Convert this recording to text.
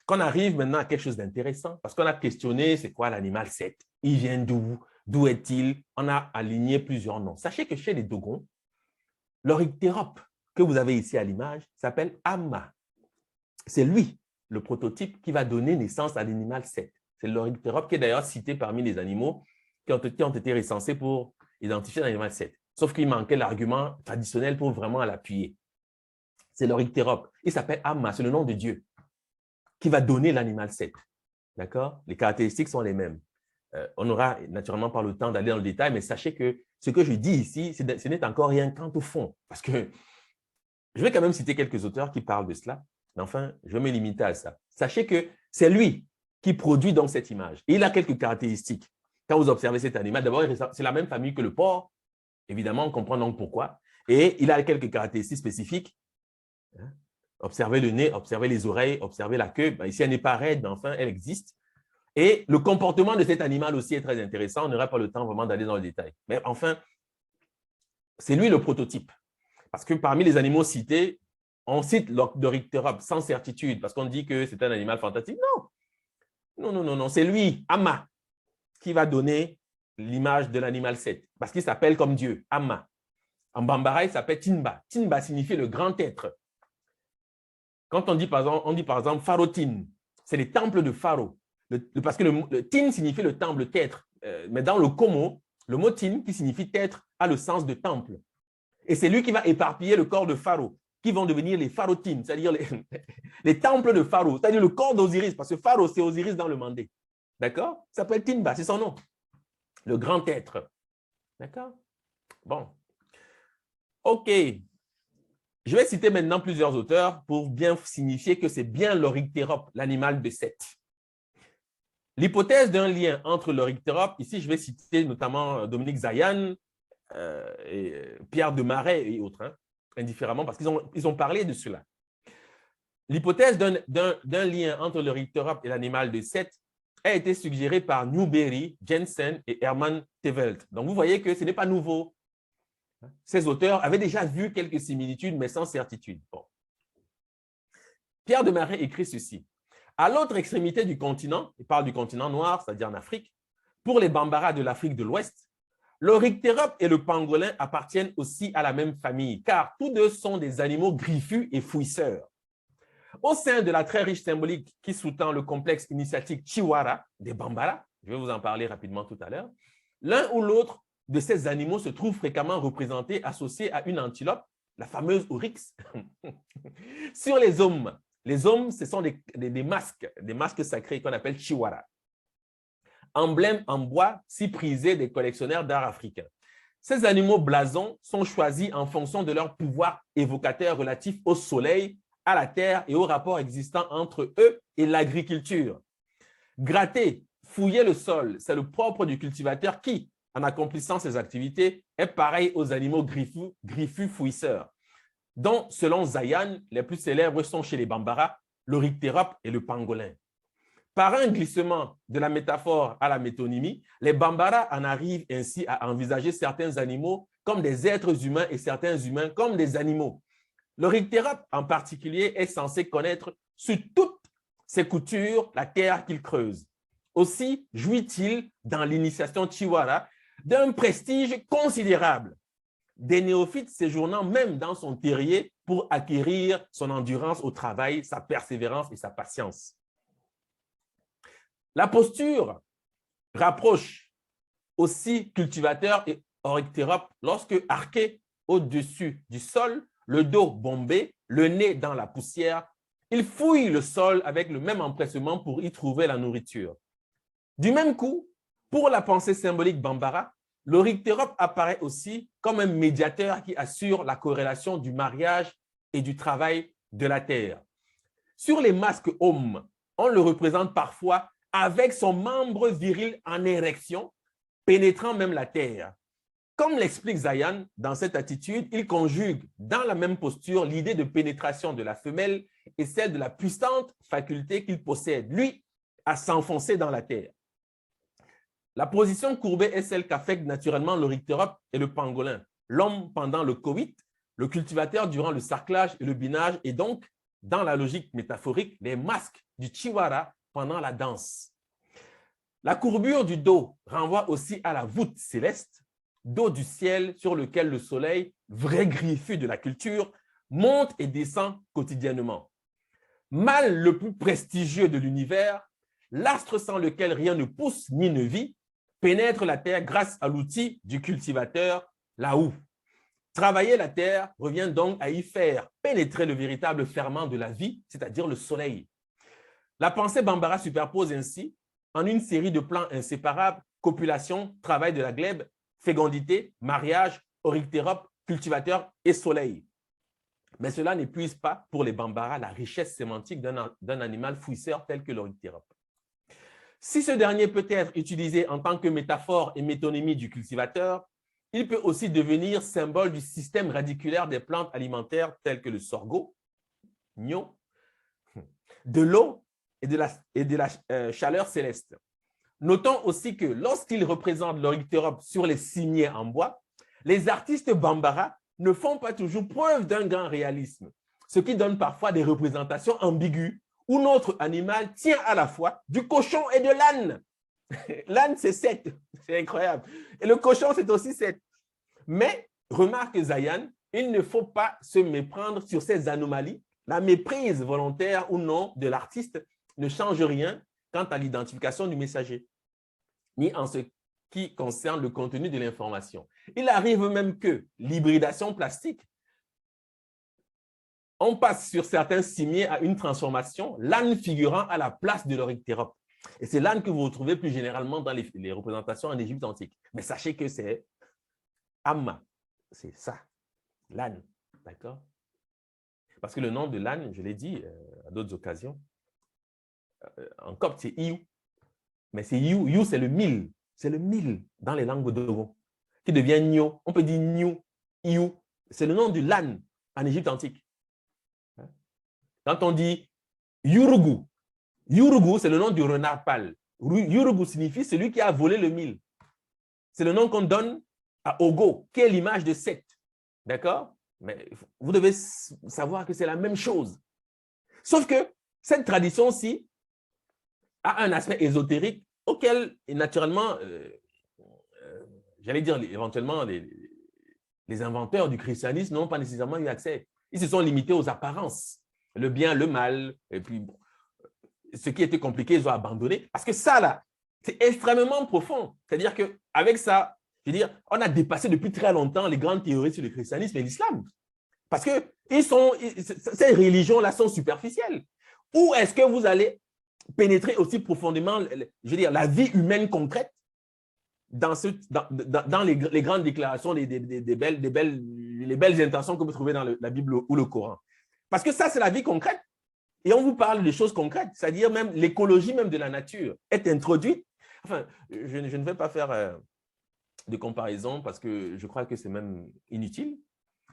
qu'on arrive maintenant à quelque chose d'intéressant, parce qu'on a questionné c'est quoi l'animal 7, il vient d'où, d'où est-il, on a aligné plusieurs noms. Sachez que chez les Dogons, l'Oryctérope que vous avez ici à l'image s'appelle Amma. C'est lui, le prototype, qui va donner naissance à l'animal 7. C'est l'Oryctérope qui est d'ailleurs cité parmi les animaux qui ont été recensés pour identifier l'animal 7. Sauf qu'il manquait l'argument traditionnel pour vraiment l'appuyer. C'est l'Oryctérope. Il s'appelle Amma, c'est le nom de Dieu qui va donner l'animal 7. D'accord? Les caractéristiques sont les mêmes. On aura naturellement pas le temps d'aller dans le détail, mais sachez que ce que je dis ici, ce n'est encore rien quant au fond. Parce que je vais quand même citer quelques auteurs qui parlent de cela, mais enfin, je vais me limiter à ça. Sachez que c'est lui qui produit donc cette image. Et il a quelques caractéristiques. Quand vous observez cet animal, d'abord, c'est la même famille que le porc. Évidemment, on comprend donc pourquoi. Et il a quelques caractéristiques spécifiques. Observez le nez, observez les oreilles, observez la queue. Ben, ici, elle n'est pas raide, mais enfin, elle existe. Et le comportement de cet animal aussi est très intéressant. On n'aura pas le temps vraiment d'aller dans le détail. Mais enfin, c'est lui le prototype. Parce que parmi les animaux cités, on cite l'Oryctérope sans certitude, parce qu'on dit que c'est un animal fantastique. Non. C'est lui, Amma, qui va donner l'image de l'animal 7, parce qu'il s'appelle comme Dieu, Amma. En bambara, il s'appelle Tinba. Tinba signifie le grand être. Quand on dit par exemple Pharotin, c'est les temples de Pharaon. Parce que le Tin signifie le temple, le têtre. Mais dans le Komo, le mot Tin, qui signifie têtre, a le sens de temple. Et c'est lui qui va éparpiller le corps de Pharaon, qui vont devenir les Pharotines, c'est-à-dire les temples de Pharaon, c'est-à-dire le corps d'Osiris, parce que Pharaon, c'est Osiris dans le Mandé. D'accord? Ça s'appelle Tinba, c'est son nom. Le grand être. D'accord? Bon. OK. Je vais citer maintenant plusieurs auteurs pour bien signifier que c'est bien l'Oryctérope, l'animal de Seth. L'hypothèse d'un lien entre l'Oryctérope, ici je vais citer notamment Dominique Zayan, et Pierre de Marais et autres, hein, indifféremment, parce qu'ils ont parlé de cela. L'hypothèse d'un lien entre l'Oryctérope et l'animal de Seth a été suggérée par Newbery, Jensen et Hermann Tevelt. Donc vous voyez que ce n'est pas nouveau. Ces auteurs avaient déjà vu quelques similitudes, mais sans certitude. Bon. Pierre de Marais écrit ceci. À l'autre extrémité du continent, il parle du continent noir, c'est-à-dire en Afrique, pour les Bambara de l'Afrique de l'Ouest, l'Oryctérope et le pangolin appartiennent aussi à la même famille, car tous deux sont des animaux griffus et fouisseurs. Au sein de la très riche symbolique qui sous-tend le complexe initiatique Chiwara des Bambara, je vais vous en parler rapidement tout à l'heure, l'un ou l'autre de ces animaux se trouve fréquemment représenté, associé à une antilope, la fameuse oryx. Sur les hommes, ce sont des masques sacrés qu'on appelle Chiwara. Emblème en bois si prisé des collectionneurs d'art africains. Ces animaux blasons sont choisis en fonction de leur pouvoir évocateur relatif au soleil, à la terre et aux rapports existants entre eux et l'agriculture. Gratter, fouiller le sol, c'est le propre du cultivateur qui, en accomplissant ses activités, est pareil aux animaux griffus fouisseurs, dont, selon Zayan, les plus célèbres sont chez les Bambara, l'Oryctérope et le pangolin. Par un glissement de la métaphore à la métonymie, les Bambara en arrivent ainsi à envisager certains animaux comme des êtres humains et certains humains comme des animaux. L'Oryctérope en particulier est censé connaître sur toutes ses coutures la terre qu'il creuse. Aussi jouit-il dans l'initiation Chiwara d'un prestige considérable, des néophytes séjournant même dans son terrier pour acquérir son endurance au travail, sa persévérance et sa patience. La posture rapproche aussi cultivateur et Oryctérope lorsque, arqué au-dessus du sol, le dos bombé, le nez dans la poussière, il fouille le sol avec le même empressement pour y trouver la nourriture. Du même coup, pour la pensée symbolique Bambara, l'Oryctérope apparaît aussi comme un médiateur qui assure la corrélation du mariage et du travail de la terre. Sur les masques hommes, on le représente parfois avec son membre viril en érection, pénétrant même la terre. Comme l'explique Zayan, dans cette attitude, il conjugue dans la même posture l'idée de pénétration de la femelle et celle de la puissante faculté qu'il possède, lui, à s'enfoncer dans la terre. La position courbée est celle qu'affectent naturellement l'Oryctérope et le pangolin. L'homme pendant le coït, le cultivateur durant le sarclage et le binage, et donc dans la logique métaphorique, les masques du Chiwara pendant la danse. La courbure du dos renvoie aussi à la voûte céleste, dos du ciel sur lequel le soleil, vrai griffu de la culture, monte et descend quotidiennement. Mal le plus prestigieux de l'univers, l'astre sans lequel rien ne pousse ni ne vit, pénètre la terre grâce à l'outil du cultivateur, la houe. Travailler la terre revient donc à y faire pénétrer le véritable ferment de la vie, c'est-à-dire le soleil. La pensée Bambara superpose ainsi, en une série de plans inséparables, copulation, travail de la glèbe, fécondité, mariage, orictérope, cultivateur et soleil. Mais cela n'épuise pas pour les Bambara la richesse sémantique d'un animal fouisseur tel que l'orictérope. Si ce dernier peut être utilisé en tant que métaphore et métonymie du cultivateur, il peut aussi devenir symbole du système radiculaire des plantes alimentaires telles que le sorgho, gno, de l'eau et de la chaleur céleste. Notons aussi que lorsqu'ils représentent l'orictérope sur les cimiers en bois, les artistes Bambara ne font pas toujours preuve d'un grand réalisme, ce qui donne parfois des représentations ambiguës où notre animal tient à la fois du cochon et de l'âne. L'âne, c'est 7, c'est incroyable. Et le cochon, c'est aussi 7. Mais, remarque Zayan, il ne faut pas se méprendre sur ces anomalies. La méprise volontaire ou non de l'artiste ne change rien quant à l'identification du messager, ni en ce qui concerne le contenu de l'information. Il arrive même que l'hybridation plastique, on passe sur certains cimiers à une transformation, l'âne figurant à la place de l'orictérope. Et c'est l'âne que vous retrouvez plus généralement dans les représentations en Égypte antique. Mais sachez que c'est Amma, c'est ça, l'âne, d'accord? Parce que le nom de l'âne, je l'ai dit à d'autres occasions, en copte, c'est Iou. Mais c'est Iou, Iou c'est le mille dans les langues dogon, qui devient Nyo. On peut dire Nyo, Iou. C'est le nom de l'âne en Égypte antique. Quand on dit Yurugu, Yurugu, c'est le nom du renard pâle. Yurugu signifie celui qui a volé le mille. C'est le nom qu'on donne à Ogo, qui est l'image de Seth. D'accord? Mais vous devez savoir que c'est la même chose. Sauf que cette tradition-ci a un aspect ésotérique auquel, naturellement, j'allais dire éventuellement, les inventeurs du christianisme n'ont pas nécessairement eu accès. Ils se sont limités aux apparences, le bien, le mal, et puis bon, ce qui était compliqué, ils ont abandonné. Parce que ça, là, c'est extrêmement profond. C'est-à-dire qu'avec ça, je veux dire, on a dépassé depuis très longtemps les grandes théories sur le christianisme et l'islam. Parce que ces religions-là sont superficielles. Où est-ce que vous allez pénétrer aussi profondément, je veux dire, la vie humaine concrète dans les grandes déclarations, les belles intentions que vous trouvez dans la Bible ou le Coran? Parce que ça, c'est la vie concrète. Et on vous parle de choses concrètes, c'est-à-dire même l'écologie même de la nature est introduite. Enfin, je ne vais pas faire de comparaison parce que je crois que c'est même inutile.